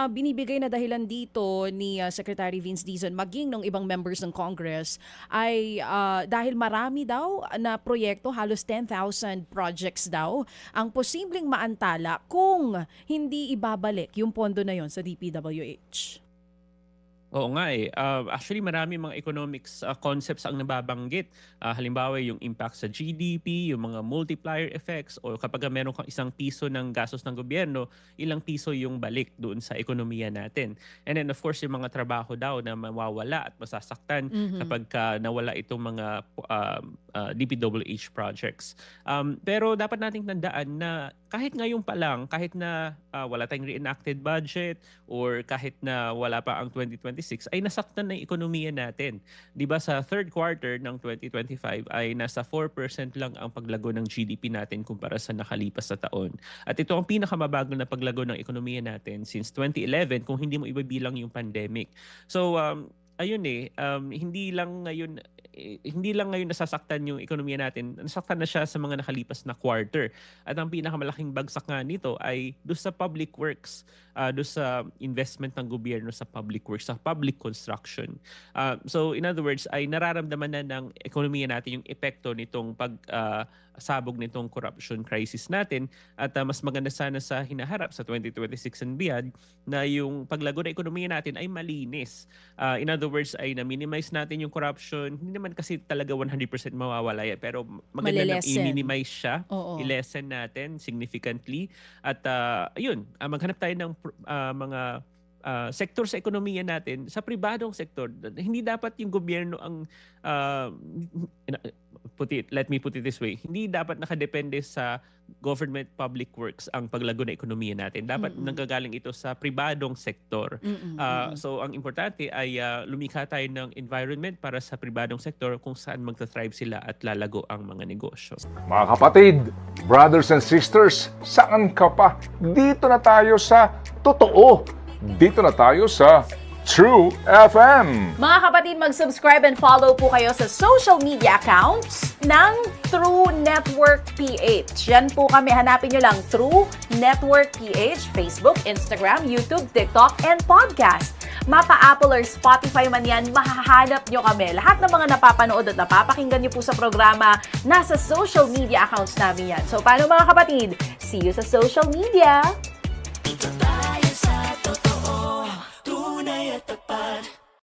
binibigay na dahilan dito ni Secretary Vince Dizon maging ng ibang members ng Congress ay dahil marami daw na proyekto, halos 10,000 projects daw, ang posibleng maantala kung hindi ibabalik yung pondo na yon sa DPWH. Oo nga eh. Actually, marami mga economics concepts ang nababanggit. Halimbawa, yung impact sa GDP, yung mga multiplier effects, o kapag meron kang ₱1 ng gastos ng gobyerno, ilang piso yung balik doon sa ekonomiya natin. And then of course, yung mga trabaho daw na mawawala at masasaktan kapag nawala itong mga DPWH projects. Pero dapat nating tandaan na kahit ngayon pa lang, kahit na wala tayong reenacted budget or kahit na wala pa ang 2026, ay nasaktan na yung ekonomiya natin. Di ba sa third quarter ng 2025 ay nasa 4% lang ang paglago ng GDP natin kumpara sa nakalipas na taon. At ito ang pinakamabagal na paglago ng ekonomiya natin since 2011 kung hindi mo ibibilang yung pandemic. So ayun hindi lang ngayon nasasaktan yung ekonomiya natin, nasaktan na siya sa mga nakalipas na quarter. At ang pinakamalaking bagsak nga nito ay doon sa public works, doon sa investment ng gobyerno sa public works, sa public construction. So in other words, ay nararamdaman na ng ekonomiya natin yung epekto nitong sabog nitong corruption crisis natin. At mas maganda sana sa hinaharap sa 2026 and beyond na yung paglago ng ekonomiya natin ay malinis. In other words, ay na-minimize natin yung corruption. Hindi naman kasi talaga 100% mawawala yan, pero maganda na i-minimize siya, i-lessen natin significantly. At maghanap tayo ng mga sektor sa ekonomiya natin, sa pribadong sektor. Hindi dapat yung gobyerno ang let me put it this way, hindi dapat nakadepende sa government public works ang paglago ng ekonomiya natin. Dapat nanggagaling ito sa pribadong sektor. So ang importante ay lumikha tayo ng environment para sa pribadong sektor kung saan magta-thrive sila at lalago ang mga negosyo. Mga kapatid, brothers and sisters, saan ka pa? Dito na tayo sa totoo. Dito na tayo sa True FM. Mga kapatid, mag-subscribe and follow po kayo sa social media accounts ng True Network PH. Yan po kami. Hanapin nyo lang True Network PH, Facebook, Instagram, YouTube, TikTok, and podcast. Mapa-Apple or Spotify man yan, mahahanap nyo kami. Lahat ng mga napapanood at napapakinggan nyo po sa programa, nasa social media accounts namin yan. So, paano mga kapatid? See you sa social media!